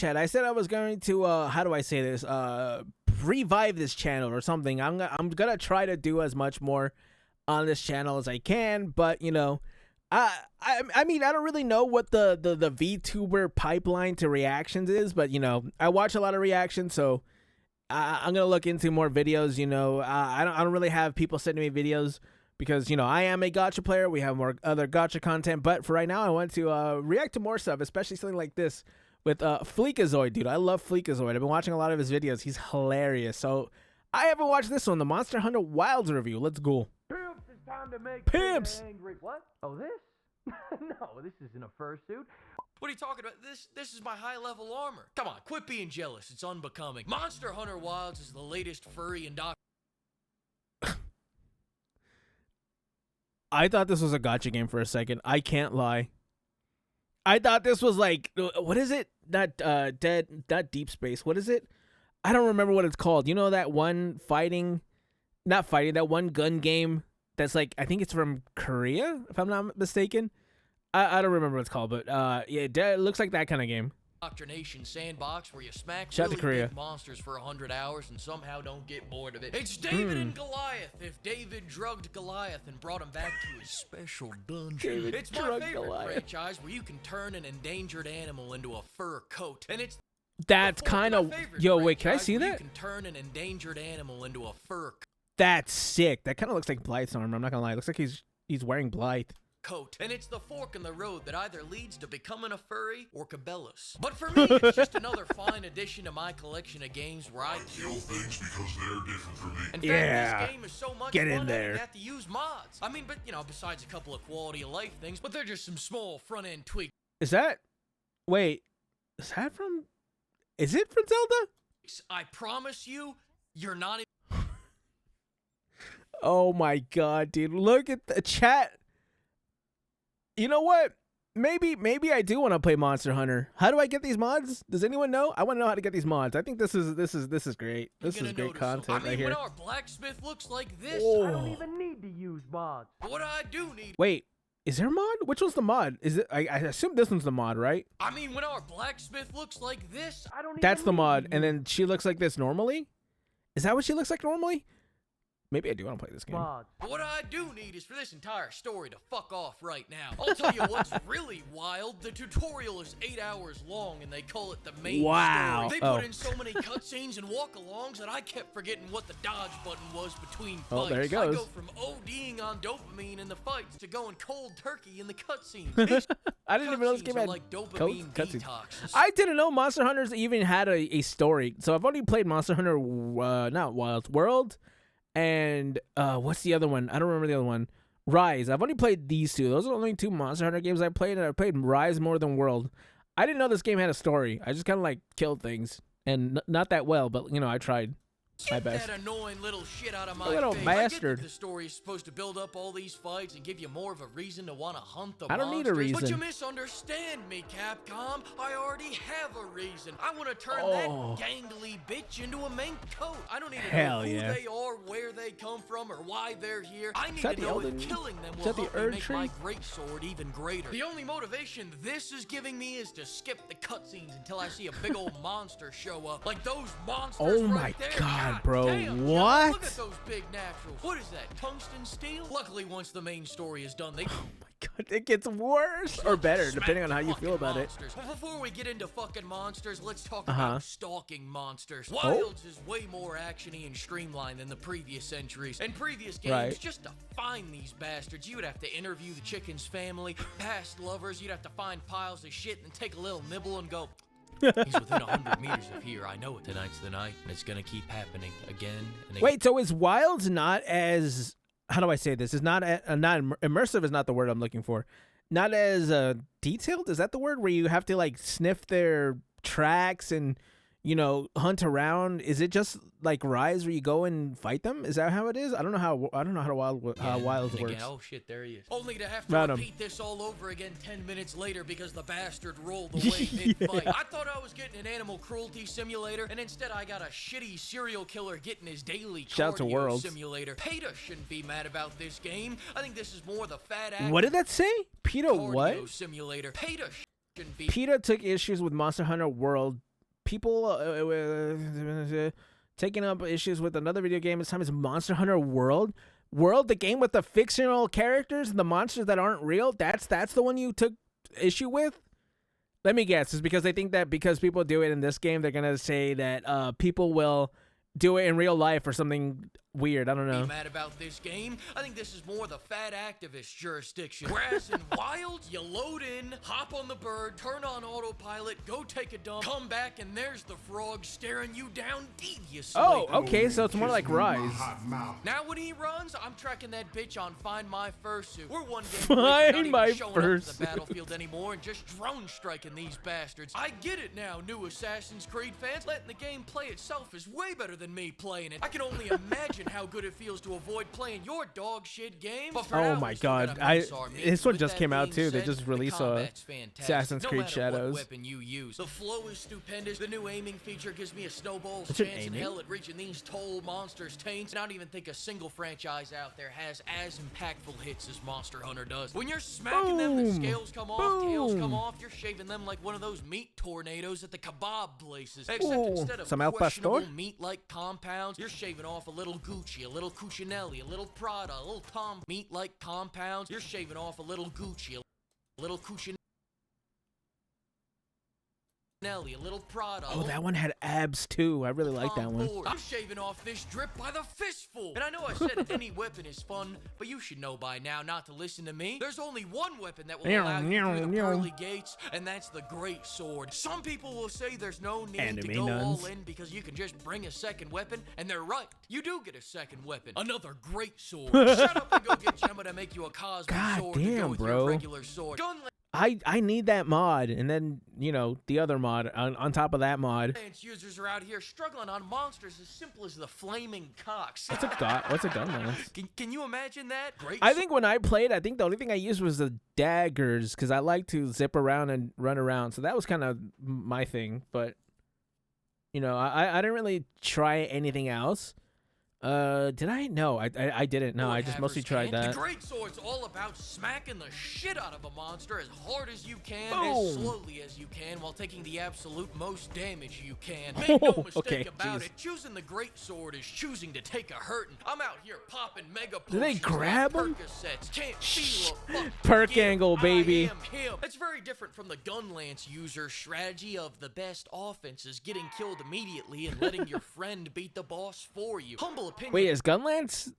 chat. I said I was going to how do I say this? Revive this channel or something. I'm gonna try to do as much more on this channel as I can, but you know, I mean, I don't really know what the VTuber pipeline to reactions is, but you know, I watch a lot of reactions, so I'm gonna look into more videos. You know, I don't really have people sending me videos because you know I am a gacha player. We have more other gacha content, but for right now, I want to react to more stuff, especially something like this with FLEEKAZOID, dude. I love FLEEKAZOID. I've been watching a lot of his videos. He's hilarious. So I haven't watched this one, the Monster Hunter Wilds review. Let's go. Pimps, it's time to make Pimps. angry. What? Oh, this? No, this isn't a fursuit. What are you talking about? This is my high-level armor. Come on, quit being jealous. It's unbecoming. Monster Hunter Wilds is the latest furry and I thought this was a gacha game for a second. I can't lie. I thought this was like, what is it? Not Deep Space. What is it? I don't remember what it's called. You know that one that one gun game that's like, I think it's from Korea, if I'm not mistaken. I don't remember what it's called, but yeah, it looks like that kind of game. Indoctrination sandbox where you smack Shout really to Korea. big monsters for 100 hours and somehow don't get bored of it. It's David and Goliath. If David drugged Goliath and brought him back to his special dungeon. It's my favorite franchise where you can turn an endangered animal into a fur coat. And it's That's kind of, yo, wait, can I see You that? can turn an endangered animal into a fur That's sick. That kind of looks like Blythe's armor. I'm not gonna lie. It looks like he's wearing Blythe. coat, and it's the fork in the road that either leads to becoming a furry or Cabela's. But for me, it's just another fine addition to my collection of games where I kill things because they're different from me. In fact, this game is so much Get in fun there. I didn't have to use mods. I mean, but you know, besides a couple of quality of life things, but they're just some small front end tweaks. Is that? Wait, is that from? Is it from Zelda? I promise you, you're not. Oh my god, dude! Look at the chat. You know what? Maybe I do want to play Monster Hunter. How do I get these mods? Does anyone know? I want to know how to get these mods. I think this is great. This is great content right here. When our blacksmith looks like this, Oh. I don't even need to use mods. what I do need. Wait, is there a mod? Which one's the mod? Is it? I assume this one's the mod, right? I mean, when our blacksmith looks like this, I don't. That's even the mod, need and then she looks like this normally. Is that what she looks like normally? Maybe I do want to play this game. mods. what I do need is for this entire story to fuck off right now. I'll tell you what's really wild. The tutorial is 8 hours long, and they call it the main Wow. story. They put in so many cutscenes and walk-alongs that I kept forgetting what the dodge button was between fights. Oh, there he goes. I go from ODing on dopamine in the fights to going cold turkey in the cutscenes. These I didn't even know this cutscenes game are had like dopamine cutscenes. detoxes. I didn't know Monster Hunters even had a story. So I've only played Monster Hunter, not Wild World, and what's the other one? I don't remember the other one. Rise. I've only played these two. Those are the only two Monster Hunter games I played, and I played Rise more than World. I didn't know this game had a story. I just kind of like killed things, and not that well, but you know I tried my Get best. that annoying little shit out of my Little face. bastard. I get that the story is supposed to build up all these fights and give you more of a reason to want to hunt the I don't need a monsters, But you reason. misunderstand me, Capcom. I already have a reason. I want to turn Oh. that gangly bitch into a mink coat. I don't need to Hell know who yeah. they are, where they come from, or why they're here. I need that to the know Elden- if killing them is will that the help me Erd make tree? my great sword even greater. The only motivation this is giving me is to skip the cutscenes until I see a big old monster show up. Like those monsters Oh my right there. God, bro. Damn, yo, What? look at those big naturals. What is that, tungsten steel? Luckily, once the main story is done, they Oh my god, it gets worse or better depending on how you feel about it. But before we get into fucking monsters, let's talk Uh-huh. about stalking monsters. Wilds is way more actiony and streamlined than the previous centuries. In previous games, Right. just to find these bastards, you would have to interview the chicken's family, past lovers, you'd have to find piles of shit and take a little nibble and go, he's within 100 meters of here. I know it. Tonight's the night, and it's gonna keep happening again and again. Wait, so is Wilds not as, how do I say this? Is not immersive is not the word I'm looking for. Not as detailed? Is that the word where you have to like sniff their tracks and, you know, hunt around? Is it just like Rise where you go and fight them? Is that how it is? I don't know how Wilds And again, works. oh shit, there he is. Only to have to Found him. repeat this all over again 10 minutes later because the bastard rolled away mid-fight. I thought I was getting an animal cruelty simulator, and instead I got a shitty serial killer getting his daily Shout out to cardio Worlds. simulator. PETA shouldn't be mad about this game. I think this is more the fat ass What did that say? PETA cardio what? simulator. PETA shouldn't be PETA took issues with Monster Hunter World people taking up issues with another video game. This time it's Monster Hunter World. World, the game with the fictional characters and the monsters that aren't real. That's the one you took issue with. Let me guess. It's because they think that because people do it in this game, they're gonna say that people will do it in real life or something weird. I don't know. Be mad about this game? I think this is more the fat activist jurisdiction. Whereas in Wild, you load in, hop on the bird, turn on autopilot, go take a dump, come back, and there's the frog staring you down deviously. Oh, okay, so it's more like Rise. Now when he runs, I'm tracking that bitch on Find My Fursuit. We're one game Find My showing up to Fursuit. the battlefield anymore and just drone striking these bastards. I get it now, new Assassin's Creed fans. Letting the game play itself is way better than me playing it. I can only imagine how good it feels to avoid playing your dog shit game. But for now, Oh my we still god, gotta miss our meat. this one With just that came out being too. They said, just the released combat's fantastic, Assassin's no Creed matter Shadows. What weapon you use. The flow is stupendous. The new aiming feature gives me a snowball's What's your chance in aiming? hell at reaching these toll monsters' taints. And I don't even think a single franchise out there has as impactful hits as Monster Hunter does. When you're smacking them, the Boom. scales come off, tails come Boom. off. You're shaving them like one of those meat tornadoes at the kebab places. Except Ooh, instead of some El questionable Pastor? meat-like compounds, you're shaving off a little Gucci, a little Cucinelli, a little Prada, a little Tom meat-like compounds. You're shaving off a little Gucci, a little Cucinelli, a little Prada. Oh, that one had abs too. I really like that one. I'm shaving off this drip by the fistful. And I know I said any weapon is fun, but you should know by now not to listen to me. There's only one weapon that will allow you through the pearly gates, and that's the Great Sword. Some people will say there's no need to Anime go nuns. all in because you can just bring a second weapon, and they're right. You do get a second weapon. Another Great Sword. Shut up and go get Gemma to make you a Cosmic God Sword to damn, go with bro. your regular sword. I need that mod, and then the other mod on top of that mod. Users are out here struggling on monsters as simple as the flaming cocks. What's a gun lance? Can you imagine that? Great. I think when I played, I think the only thing I used was the daggers because I like to zip around and run around. So that was kind of my thing. But I didn't really try anything else. Did I? No, I didn't. No, I just mostly tried that. The Great Sword's all about smacking the shit out of a monster as hard as you can, Boom. as slowly as you can, while taking the absolute most damage you can. Make no mistake Okay, about jeez. it, choosing the Great Sword is choosing to take a hurtin'. I'm out here popping mega Do they potions grab like 'em? Percocets. Can't feel a fuck. Perk Yeah, angle, baby. I am him. It's very different from the gun lance user strategy of the best offenses getting killed immediately and letting your friend beat the boss for you. Humble opinion. Wait, is Gunlance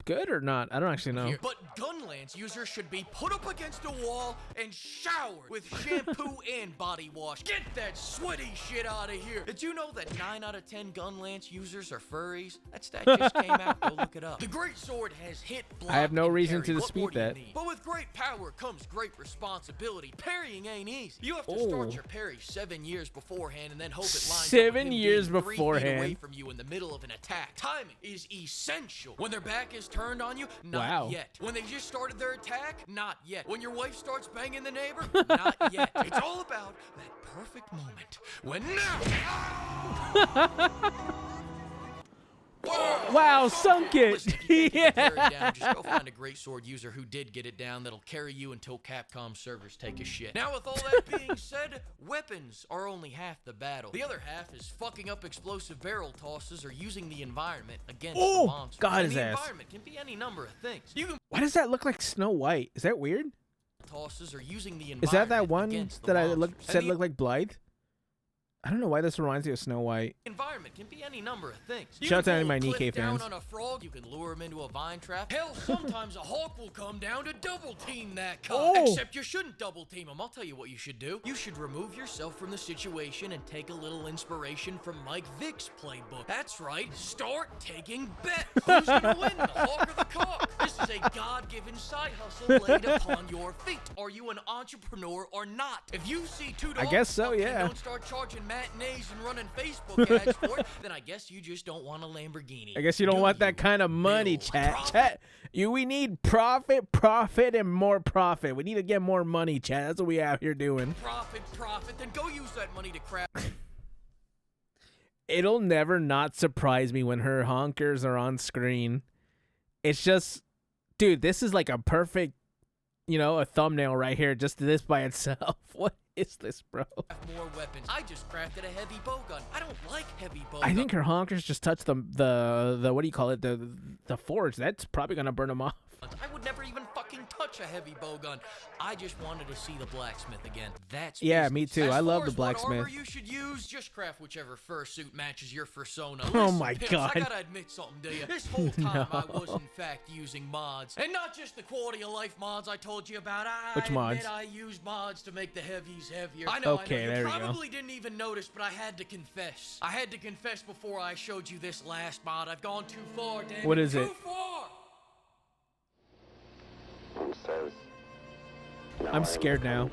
good or not? I don't actually know. Here. But Gunlance users should be put up against a wall and showered with shampoo and body wash. Get that sweaty shit out of here. Did you know that 9 out of 10 Gunlance users are furries? That stat just came out. Go look it up. The Great Sword has hit, block, I have no and reason parry. to What dispute more do you that. need? But with great power comes great responsibility. Parrying ain't easy. You have to Oh. start your parry 7 years beforehand and then hope it lines 7 up with him years being 3 feet away beforehand. from you in the middle of an attack. Timing is essential. When their back is turned on you, not Wow. yet. When they just started their attack, not yet. When your wife starts banging the neighbor, not yet. It's all about that perfect moment when now. Wow, sunk it. Listen, if you can't get the Yeah. carry down, just go find a Great Sword user who did get it down that'll carry you until Capcom servers take a shit. Now, with all that being said, weapons are only half the battle. The other half is fucking up explosive barrel tosses or using the environment against Oh, the monsters. got And his the ass. environment can be any number of things. You can Why does that look like Snow White? Is that weird? tosses or using the Is that environment one against the that I monsters. And said the looked like Blythe? I don't know why this reminds me of Snow White. environment can be any number of things. You Shout out to can any of pull my a Nikkei cliff down fans. on a frog, you can lure him into a vine trap. Hell, sometimes a hawk will come down to double team that cock. Oh. Except you shouldn't double team him. I'll tell you what you should do. You should remove yourself from the situation and take a little inspiration from Mike Vick's playbook. That's right. Start taking bets. Who's gonna win, the hawk or the cock? This is a God-given side hustle laid upon your feet. Are you an entrepreneur or not? If you see $2 I guess so, and yeah. don't start charging matinees and running Facebook ads for it, then I guess you just don't want a Lamborghini. I guess you don't want that kind of money, Bill? chat. Profit. Chat. We need profit, and more profit. We need to get more money, chat. That's what we out here doing. Profit, then go use that money to crap. It'll never not surprise me when her honkers are on screen. It's just, dude, this is like a perfect, a thumbnail right here, just this by itself. What? is this, bro? More weapons. I just crafted a heavy bow gun. I don't like heavy bow I guns. think her honkers just touched the what do you call it, the forge. That's probably gonna burn them off. I would never even fucking touch a heavy bow gun. I just wanted to see the blacksmith again. That's Yeah, business. me too. As I love far the as what blacksmith. armor you should use, just craft whichever fursuit matches your persona. Oh Listen, my pimps, God. I gotta admit something to you. This whole time I was No. in fact using mods, and not just the quality of life mods I told you about. Which mods? I used mods to make the heavies heavier. Okay, I know. there You we go. probably didn't even notice, but I had to confess. I had to confess before I showed you this last mod. I've gone too far, damn What it. is it? Too far. Says, I'm scared now.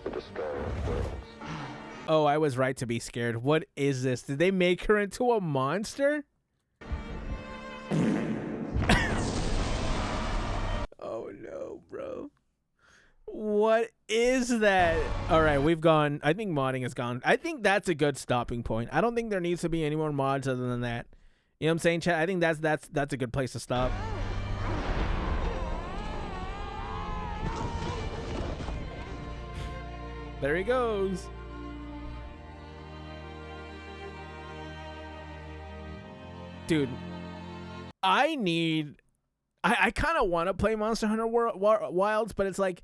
The destroyer of worlds. Oh, I was right to be scared. What is this? Did they make her into a monster? Oh no, bro. What is that? All right, we've gone. I think modding is gone. I think that's a good stopping point. I don't think there needs to be any more mods other than that. You know what I'm saying, chat? I think that's a good place to stop. There he goes. Dude, I kind of want to play Monster Hunter Wilds, but it's like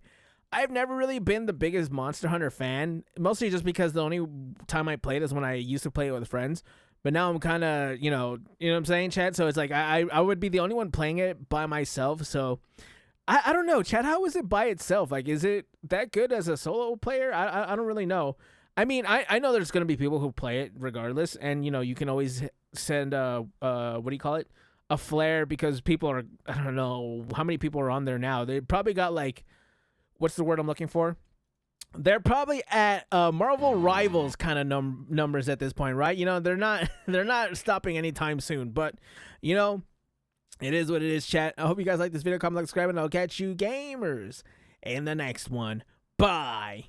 I've never really been the biggest Monster Hunter fan, mostly just because the only time I played is when I used to play it with friends. But now I'm kind of, you know what I'm saying, Chad? So it's like I would be the only one playing it by myself. So I don't know, Chad, how is it by itself? Like, is it that good as a solo player? I don't really know. I mean, I know there's going to be people who play it regardless. And, you know, you can always send, what do you call it? A flare, because people are, I don't know how many people are on there now. They probably got like, what's the word I'm looking for? They're probably at Marvel Rivals kind of numbers at this point, right? You know, they're not stopping anytime soon. But, you know, it is what it is, chat. I hope you guys like this video. Comment, like, subscribe, and I'll catch you gamers in the next one. Bye.